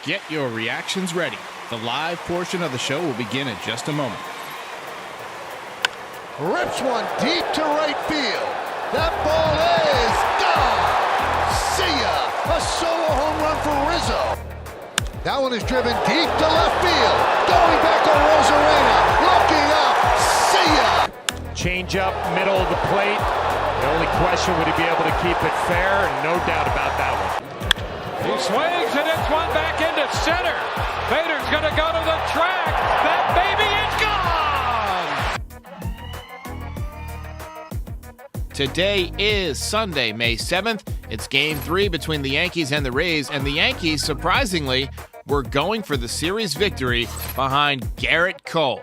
Get your reactions ready. The live portion of the show will begin in just a moment. Rips one deep to right field. That ball is gone. See ya. A solo home run for Rizzo. That one is driven deep to left field. Going back to Rosarena. Looking up. See ya. Change up, middle of the plate. The only question, would he be able to keep it fair? No doubt about that one. He swings and it's one back into center. Bader's going to go to the track. That baby is gone. Today is Sunday, May 7th. It's Game 3 between the Yankees and the Rays, and the Yankees, surprisingly, were going for the series victory behind Garrett Cole.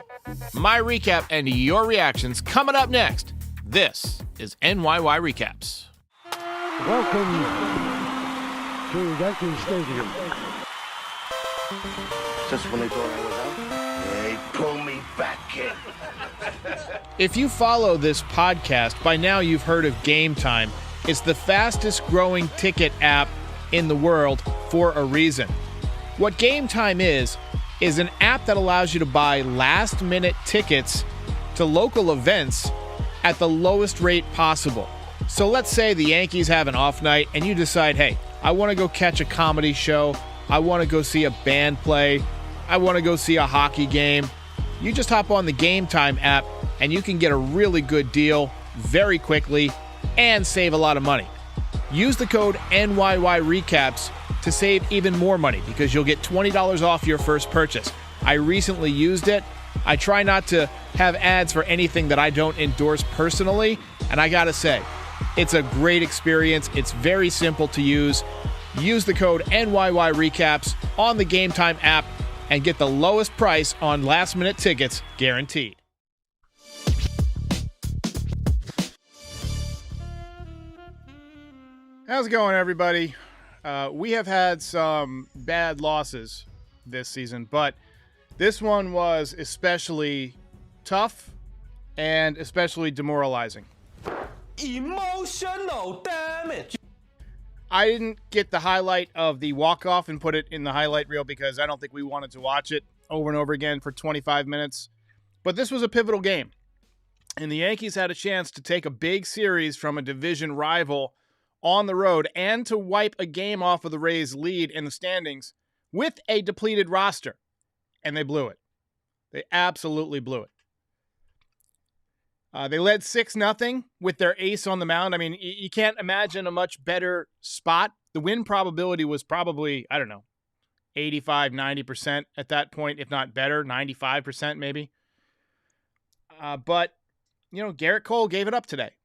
My recap and your reactions coming up next. This is NYY Recaps. Welcome to Yankee Stadium. Just when they thought I was out, they pull me back in. If you follow this podcast, by now you've heard of Game Time. It's the fastest growing ticket app in the world for a reason. What Game Time is an app that allows you to buy last-minute tickets to local events at the lowest rate possible. So let's say the Yankees have an off night and you decide, hey, I want to go catch a comedy show. I want to go see a band play. I want to go see a hockey game. You just hop on the Game Time app and you can get a really good deal very quickly and save a lot of money. Use the code NYY Recaps to save even more money because you'll get $20 off your first purchase. I recently used it. I try not to have ads for anything that I don't endorse personally, and I gotta say, it's a great experience. It's very simple to use. Use the code NYY Recaps on the Game Time app and get the lowest price on last-minute tickets guaranteed. How's it going, everybody? We have had some bad losses this season, but this one was especially tough and especially demoralizing. Emotional damage. I didn't get the highlight of the walk-off and put it in the highlight reel because I don't think we wanted to watch it over and over again for 25 minutes. But this was a pivotal game, and the Yankees had a chance to take a big series from a division rival on the road and to wipe a game off of the Rays' lead in the standings with a depleted roster. And they blew it. They absolutely blew it. They led 6-0 with their ace on the mound. I mean, you can't imagine a much better spot. The win probability was probably, 85, 90% at that point, if not better, 95% maybe. But, Garrett Cole gave it up today.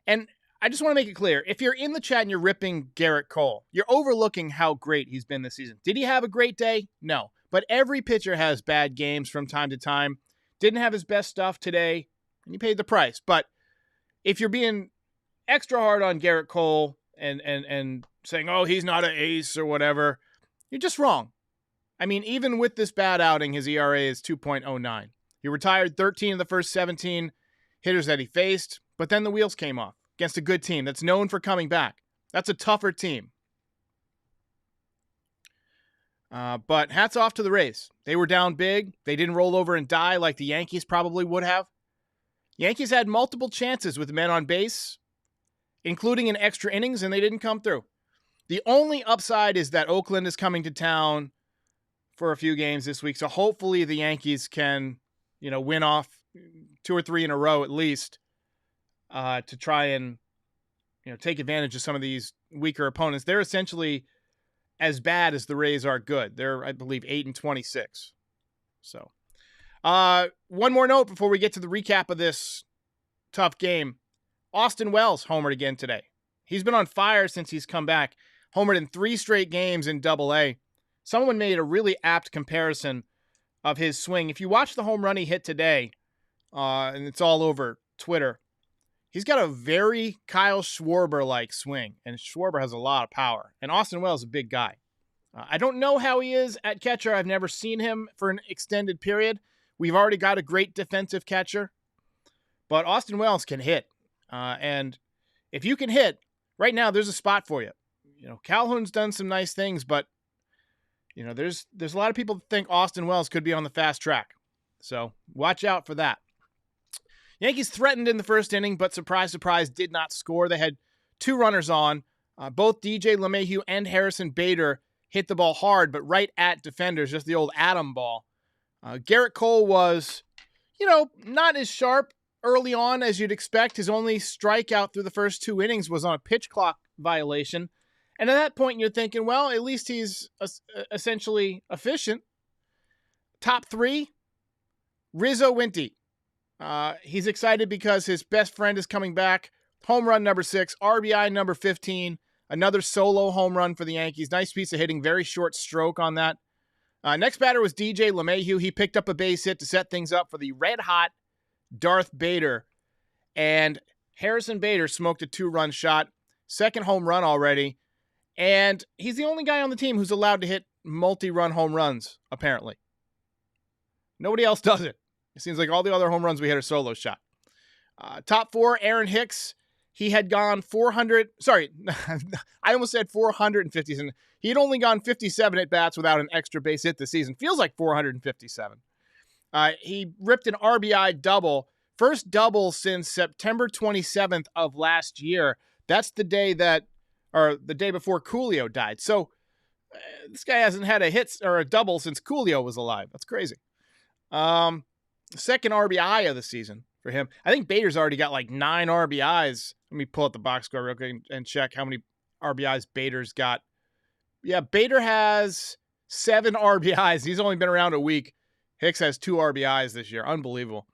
And I just want to make it clear, if you're in the chat and you're ripping Garrett Cole, you're overlooking how great he's been this season. Did he have a great day? No. But every pitcher has bad games from time to time. Didn't have his best stuff today, and he paid the price. But if you're being extra hard on Garrett Cole and saying, oh, he's not an ace or whatever, you're just wrong. I mean, even with this bad outing, his ERA is 2.09. He retired 13 of the first 17 hitters that he faced, but then the wheels came off against a good team that's known for coming back. That's a tougher team. But hats off to the Rays. They were down big. They didn't roll over and die like the Yankees probably would have. Yankees had multiple chances with men on base, including in extra innings, and they didn't come through. The only upside is that Oakland is coming to town for a few games this week, so hopefully the Yankees can, win off 2 or 3 in a row at least, to try and, take advantage of some of these weaker opponents. They're essentially as bad as the Rays are good. They're, I believe, 8-26. So, one more note before we get to the recap of this tough game. Austin Wells homered again today. He's been on fire since he's come back. Homered in 3 straight games in Double-A. Someone made a really apt comparison of his swing. If you watch the home run he hit today, and it's all over Twitter, he's got a very Kyle Schwarber-like swing, and Schwarber has a lot of power. And Austin Wells is a big guy. I don't know how he is at catcher. I've never seen him for an extended period. We've already got a great defensive catcher. But Austin Wells can hit. And if you can hit, right now there's a spot for you. Calhoun's done some nice things, but There's a lot of people that think Austin Wells could be on the fast track. So watch out for that. Yankees threatened in the first inning, but surprise, surprise, did not score. They had 2 runners on. Both DJ LeMahieu and Harrison Bader hit the ball hard, but right at defenders, just the old atom ball. Garrett Cole was, not as sharp early on as you'd expect. His only strikeout through the first 2 innings was on a pitch clock violation. And at that point, you're thinking, well, at least he's essentially efficient. Top 3, Rizzo went deep. He's excited because his best friend is coming back. Home run number 6, RBI number 15, another solo home run for the Yankees. Nice piece of hitting, very short stroke on that. Next batter was DJ LeMahieu. He picked up a base hit to set things up for the red-hot Darth Bader. And Harrison Bader smoked a 2-run shot, second home run already. And he's the only guy on the team who's allowed to hit multi-run home runs, apparently. Nobody else does it. It seems like all the other home runs we hit are solo shot. Top 4, Aaron Hicks. He had gone 400. Sorry, I almost said 450. He had only gone 57 at bats without an extra base hit this season. Feels like 457. He ripped an RBI double. First double since September 27th of last year. That's the day the day before Coolio died. So this guy hasn't had a hit or a double since Coolio was alive. That's crazy. Second RBI of the season for him. I think Bader's already got like 9 RBIs. Let me pull up the box score real quick and check how many RBIs Bader's got. Yeah, Bader has 7 RBIs. He's only been around a week. Hicks has 2 RBIs this year. Unbelievable.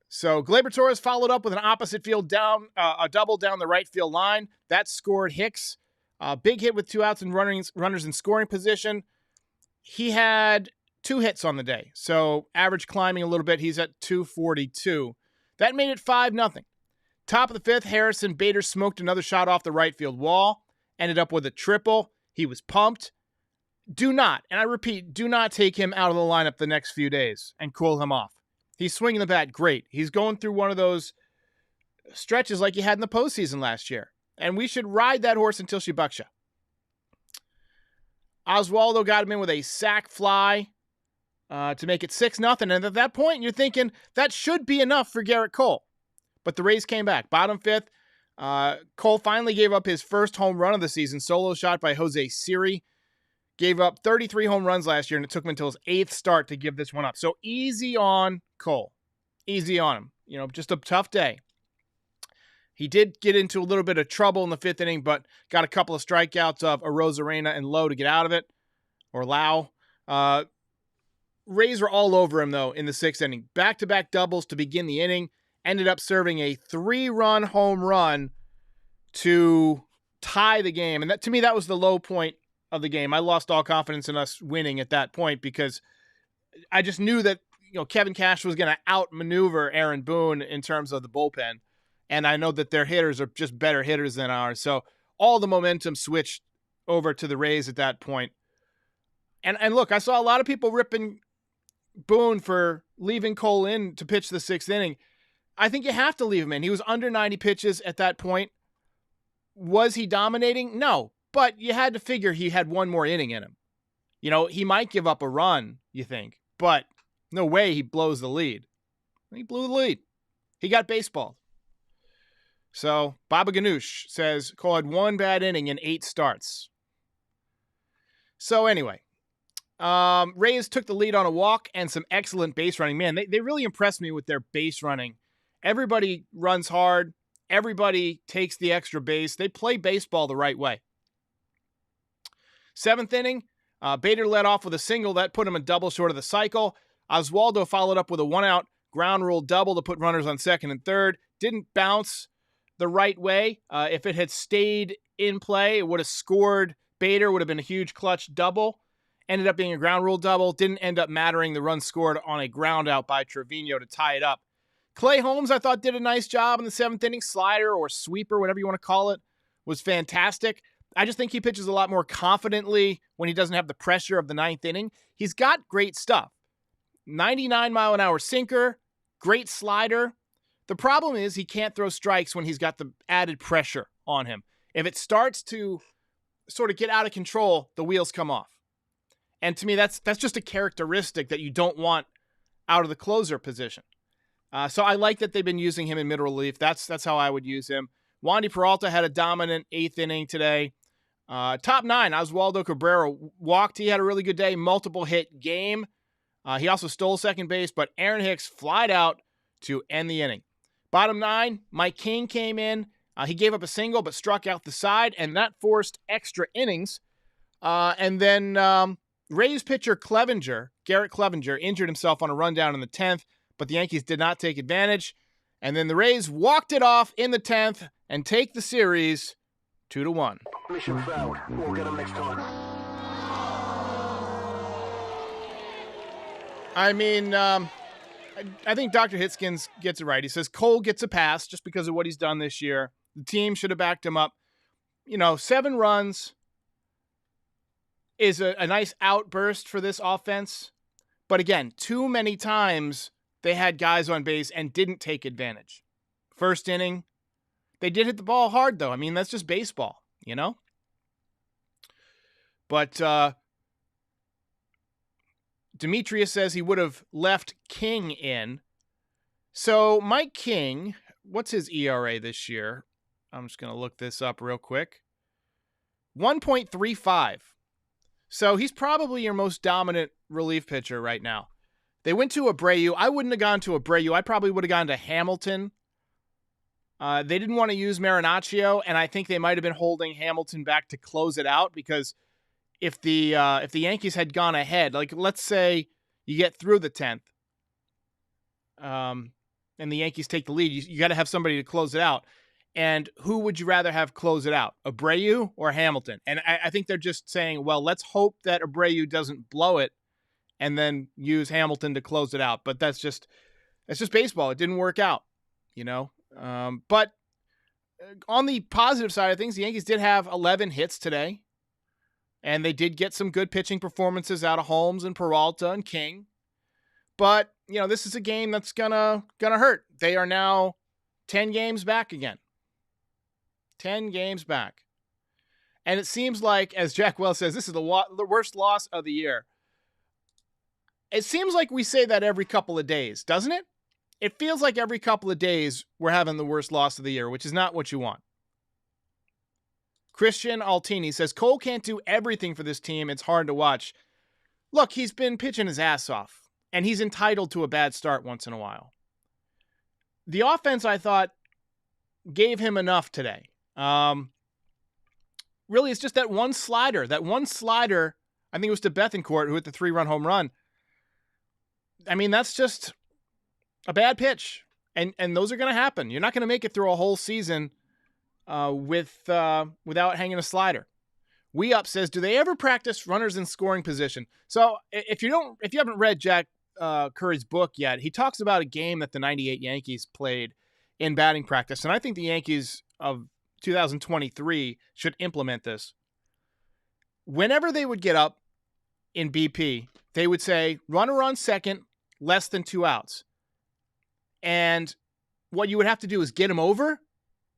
So Gleyber Torres followed up with an opposite field a double down the right field line. That scored Hicks. Big hit with 2 outs and runners in scoring position. He had 2 hits on the day. So average climbing a little bit. He's at 242. That made it 5-0. Top of the 5th, Harrison Bader smoked another shot off the right field wall. Ended up with a triple. He was pumped. Do not, and I repeat, do not take him out of the lineup the next few days and cool him off. He's swinging the bat great. He's going through one of those stretches like he had in the postseason last year. And we should ride that horse until she bucks you. Oswaldo got him in with a sac fly to make it 6-0. And at that point, you're thinking that should be enough for Garrett Cole. But the Rays came back. Bottom 5th, Cole finally gave up his first home run of the season. Solo shot by Jose Siri. Gave up 33 home runs last year, and it took him until his 8th start to give this one up. So easy on Cole. Easy on him. Just a tough day. He did get into a little bit of trouble in the 5th inning, but got a couple of strikeouts of Arozarena and Lowe to get out of it. Or Lau. Rays were all over him, though, in the 6th inning. Back-to-back doubles to begin the inning. Ended up serving a 3-run home run to tie the game. And that, to me, that was the low point of the game. I lost all confidence in us winning at that point because I just knew that Kevin Cash was going to outmaneuver Aaron Boone in terms of the bullpen. And I know that their hitters are just better hitters than ours. So all the momentum switched over to the Rays at that point. And look, I saw a lot of people ripping Boone for leaving Cole in to pitch the 6th inning. I think you have to leave him in. He was under 90 pitches at that point. Was he dominating? No. But you had to figure he had one more inning in him. He might give up a run, you think. But no way he blows the lead. He blew the lead. He got baseballed. So Baba Ganoush says Cole had 1 bad inning in 8 starts. So anyway, Rays took the lead on a walk and some excellent base running. Man, they really impressed me with their base running. Everybody runs hard. Everybody takes the extra base. They play baseball the right way. 7th inning, Bader led off with a single that put him a double short of the cycle. Oswaldo followed up with a 1-out ground rule double to put runners on 2nd and 3rd. Didn't bounce the right way. If it had stayed in play, it would have scored. Bader would have been a huge clutch double. Ended up being a ground rule double. Didn't end up mattering. The run scored on a ground out by Trevino to tie it up. Clay Holmes, I thought, did a nice job in the 7th inning. Slider or sweeper, whatever you want to call it, was fantastic. I just think he pitches a lot more confidently when he doesn't have the pressure of the 9th inning. He's got great stuff. 99-mile-an-hour sinker, great slider. The problem is he can't throw strikes when he's got the added pressure on him. If it starts to sort of get out of control, the wheels come off. And to me, that's just a characteristic that you don't want out of the closer position. So I like that they've been using him in mid-relief. That's how I would use him. Wandy Peralta had a dominant 8th inning today. Top 9, Oswaldo Cabrera walked. He had a really good day, multiple hit game. He also stole second base, but Aaron Hicks flied out to end the inning. Bottom 9, Mike King came in. He gave up a single but struck out the side, and that forced extra innings. And then Rays pitcher Garrett Clevenger, injured himself on a rundown in the 10th, but the Yankees did not take advantage. And then the Rays walked it off in the 10th and take the series 2-1. Mission failed. We'll get him next time. I mean, I think Dr. Hitskins gets it right. He says Cole gets a pass just because of what he's done this year. The team should have backed him up. 7 runs is a nice outburst for this offense. But again, too many times they had guys on base and didn't take advantage. First inning, they did hit the ball hard, though. I mean, that's just baseball, But Demetrius says he would have left King in. So Mike King, what's his ERA this year? I'm just going to look this up real quick. 1.35. So he's probably your most dominant relief pitcher right now. They went to Abreu. I wouldn't have gone to Abreu. I probably would have gone to Hamilton. They didn't want to use Marinaccio, and I think they might have been holding Hamilton back to close it out because if the Yankees had gone ahead, like let's say you get through the 10th, and the Yankees take the lead, you got to have somebody to close it out. And who would you rather have close it out, Abreu or Hamilton? And I think they're just saying, well, let's hope that Abreu doesn't blow it and then use Hamilton to close it out. But that's just baseball. It didn't work out, But on the positive side of things, the Yankees did have 11 hits today. And they did get some good pitching performances out of Holmes and Peralta and King. But, this is a game that's gonna hurt. They are now 10 games back again. 10 games back. And it seems like, as Jack Wells says, this is the worst loss of the year. It seems like we say that every couple of days, doesn't it? It feels like every couple of days we're having the worst loss of the year, which is not what you want. Christian Altini says, Cole can't do everything for this team. It's hard to watch. Look, he's been pitching his ass off, and he's entitled to a bad start once in a while. The offense, I thought, gave him enough today. Really, it's just that one slider. I think it was to Bethancourt, who hit the 3-run home run. I mean, that's just a bad pitch, and those are going to happen. You're not going to make it through a whole season without hanging a slider. We Up says, do they ever practice runners in scoring position? So if you haven't read Jack Curry's book yet, he talks about a game that the 98 Yankees played in batting practice. And I think the Yankees of 2023 should implement this. Whenever they would get up in BP, they would say, runner on second, less than 2 outs. And what you would have to do is get him over,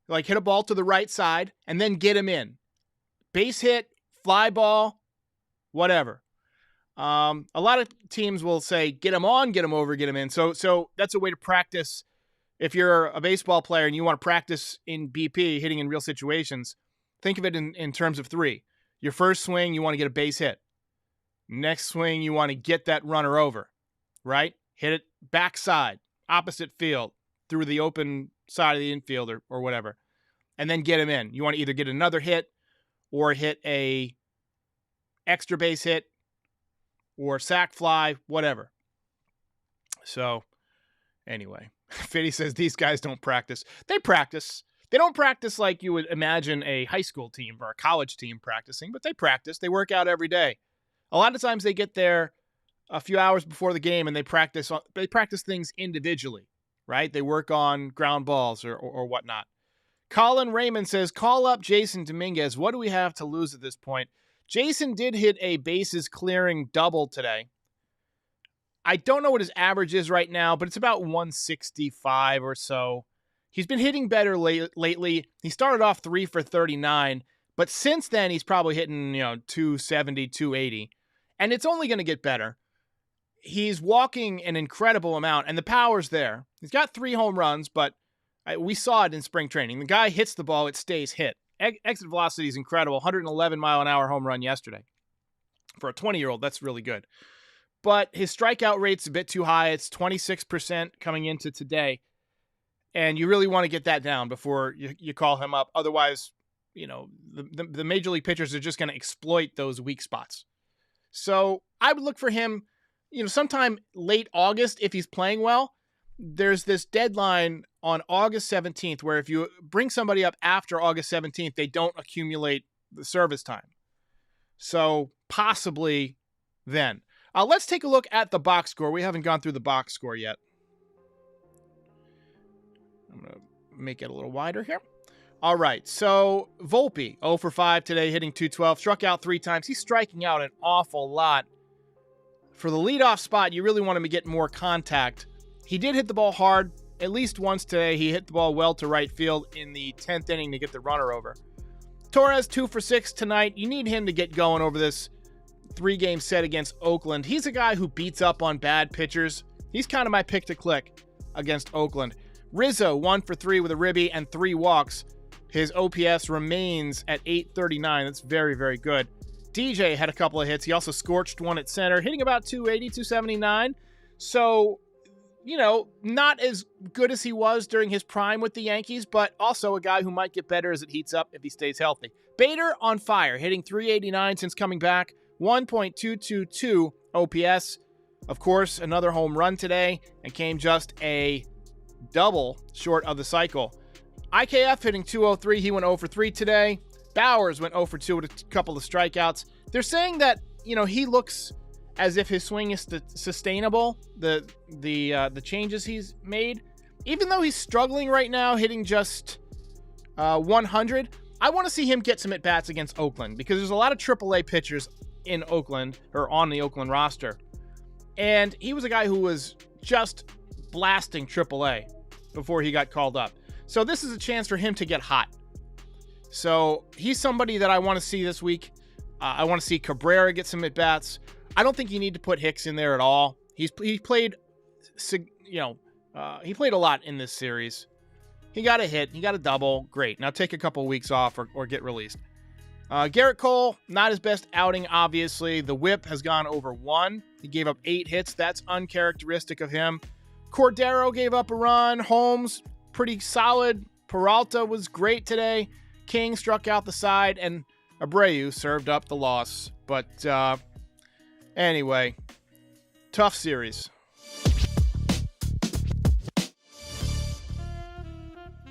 like hit a ball to the right side, and then get him in. Base hit, fly ball, whatever. A lot of teams will say, get him on, get him over, get him in. So that's a way to practice. If you're a baseball player and you want to practice in BP, hitting in real situations, think of it in terms of 3. Your first swing, you want to get a base hit. Next swing, you want to get that runner over, right? Hit it backside, opposite field, through the open side of the infield or whatever, and then get him in. You want to either get another hit or hit a extra base hit or sac fly, whatever. So anyway, Fitty says these guys don't practice. They practice. They don't practice like you would imagine a high school team or a college team practicing, but they practice. They work out every day. A lot of times they get there a few hours before the game and they practice things individually, right? They work on ground balls or whatnot. Colin Raymond says, call up Jason Dominguez. What do we have to lose at this point? Jason did hit a bases clearing double today. I don't know what his average is right now, but it's about 165 or so. He's been hitting better lately. He started off 3 for 39, but since then he's probably hitting, 270, 280. And it's only going to get better. He's walking an incredible amount, and the power's there. He's got 3 home runs, but we saw it in spring training. The guy hits the ball, it stays hit. Exit velocity is incredible. 111-mile-an-hour home run yesterday. For a 20-year-old, that's really good. But his strikeout rate's a bit too high. It's 26% coming into today. And you really want to get that down before you call him up. Otherwise, the major league pitchers are just going to exploit those weak spots. So I would look for him, sometime late August if he's playing well. There's this deadline on August 17th where if you bring somebody up after August 17th, they don't accumulate the service time. So possibly then. Let's take a look at the box score. We haven't gone through the box score yet. I'm going to make it a little wider here. All right, so Volpe, 0 for 5 today, hitting .212, struck out 3 times. He's striking out an awful lot. For the leadoff spot, you really want him to get more contact. He did hit the ball hard at least once today. He hit the ball well to right field in the 10th inning to get the runner over. Torres, 2 for 6 tonight. You need him to get going over this 3-game set against Oakland. He's a guy who beats up on bad pitchers. He's kind of my pick to click against Oakland. Rizzo, 1 for 3 with a ribby and 3 walks. His OPS remains at 839. That's very, very good. DJ had a couple of hits. He also scorched one at center, hitting about 280, 279. So, not as good as he was during his prime with the Yankees, but also a guy who might get better as it heats up if he stays healthy. Bader on fire, hitting 389 since coming back, 1.222 OPS. Of course, another home run today and came just a double short of the cycle. IKF hitting 203. He went 0 for 3 today. Bowers went 0 for 2 with a couple of strikeouts. They're saying that, he looks as if his swing is sustainable, the changes he's made. Even though he's struggling right now, hitting just 100, I want to see him get some at-bats against Oakland because there's a lot of AAA pitchers in Oakland or on the Oakland roster. And he was a guy who was just blasting AAA before he got called up. So this is a chance for him to get hot. So he's somebody that I want to see this week. I want to see Cabrera get some at-bats. I don't think you need to put Hicks in there at all. He played a lot in this series. He got a hit. He got a double. Great. Now take a couple weeks off or get released. Garrett Cole, not his best outing, obviously. The whip has gone over 1. He gave up 8 hits. That's uncharacteristic of him. Cordero gave up a run. Holmes, pretty solid. Peralta was great today. King struck out the side, and Abreu served up the loss. But anyway, tough series.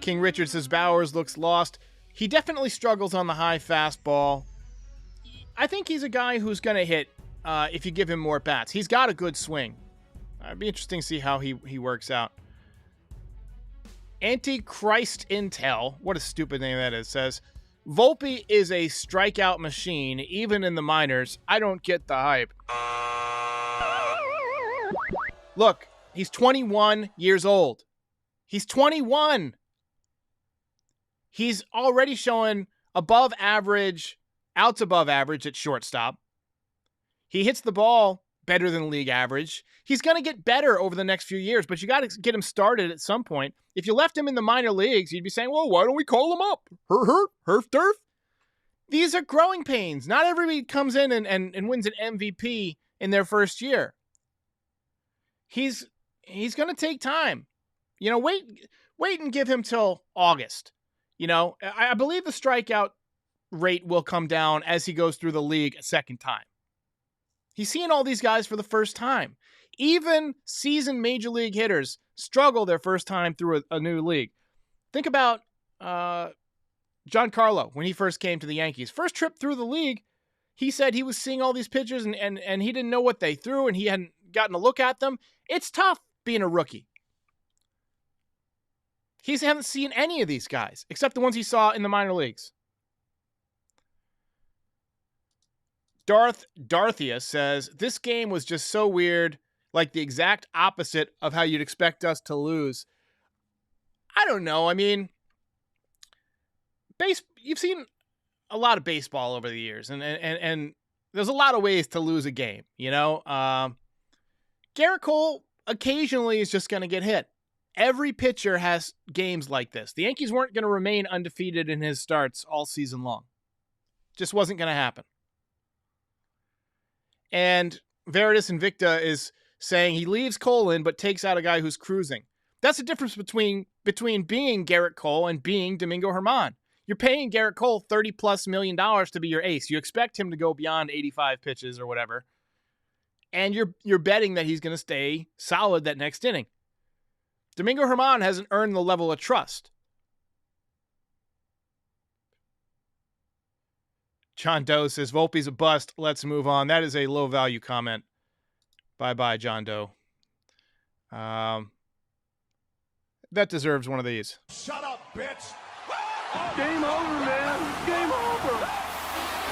King Richard says Bowers looks lost. He definitely struggles on the high fastball. I think he's a guy who's going to hit if you give him more bats. He's got a good swing. It'd be interesting to see how he works out. Antichrist Intel, what a stupid name that is, says, Volpe is a strikeout machine, even in the minors. I don't get the hype. Look, he's 21 years old. He's 21. He's already showing above average, outs above average at shortstop. He hits the ball better than league average. He's going to get better over the next few years, but you got to get him started at some point. If you left him in the minor leagues, you'd be saying, well, why don't we call him up? Herf, derf. These are growing pains. Not everybody comes in and wins an MVP in their first year. He's going to take time. Wait and give him till August. I believe the strikeout rate will come down as he goes through the league a second time. He's seeing all these guys for the first time. Even seasoned major league hitters struggle their first time through a new league. Think about Giancarlo when he first came to the Yankees. First trip through the league, he said he was seeing all these pitchers and he didn't know what they threw and he hadn't gotten a look at them. It's tough being a rookie. He hasn't seen any of these guys except the ones he saw in the minor leagues. Darthia says, this game was just so weird, like the exact opposite of how you'd expect us to lose. I don't know. I mean, you've seen a lot of baseball over the years, and there's a lot of ways to lose a game, you know? Garrett Cole occasionally is just going to get hit. Every pitcher has games like this. The Yankees weren't going to remain undefeated in his starts all season long. Just wasn't going to happen. And Veritas Invicta is saying he leaves Cole in but takes out a guy who's cruising. That's the difference between being Garrett Cole and being Domingo Germán. You're paying Garrett Cole $30+ million to be your ace. You expect him to go beyond 85 pitches or whatever. And you're betting that he's going to stay solid that next inning. Domingo Germán hasn't earned the level of trust. John Doe says, Volpe's a bust. Let's move on. That is a low-value comment. Bye-bye, John Doe. That deserves one of these. Shut up, bitch! Game over, man. Game over.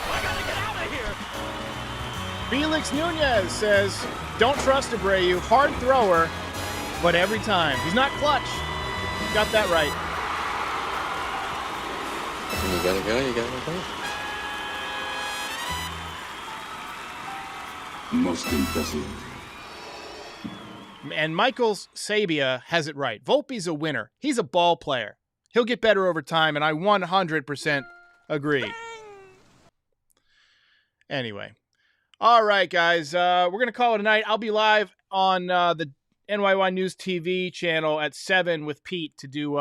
I gotta get out of here. Felix Nunez says, don't trust Abreu. Hard thrower, but every time. He's not clutch. Got that right. You gotta go, you gotta go. Most impressive. And Michaels Sabia has it right. Volpe's a winner. He's a ball player. He'll get better over time, and I 100% agree. Anyway. All right, guys. We're going to call it a night. I'll be live on the NYY News TV channel at 7 with Pete to do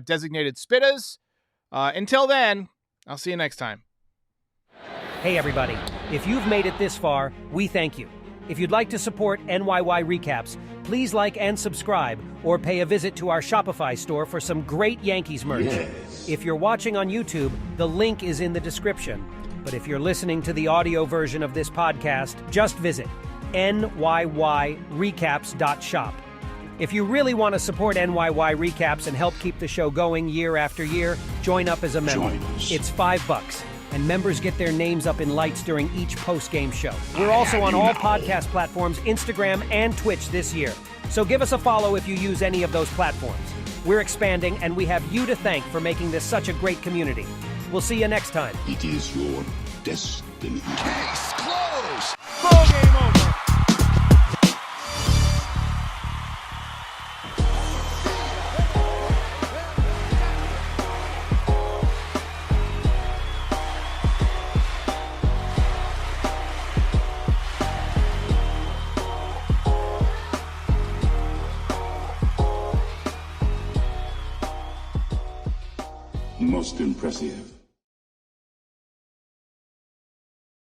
Designated Spittas. Until then, I'll see you next time. Hey, everybody. If you've made it this far, we thank you. If you'd like to support NYY Recaps, please like and subscribe or pay a visit to our Shopify store for some great Yankees merch. Yes. If you're watching on YouTube, the link is in the description. But if you're listening to the audio version of this podcast, just visit NYYRecaps.shop. If you really want to support NYY Recaps and help keep the show going year after year, join up as a member. Join us. It's $5, and members get their names up in lights during each post-game show. We're also on all podcast platforms, Instagram, and Twitch this year. So give us a follow if you use any of those platforms. We're expanding, and we have you to thank for making this such a great community. We'll see you next time. It is your destiny. Case closed! Ball game over. Most impressive.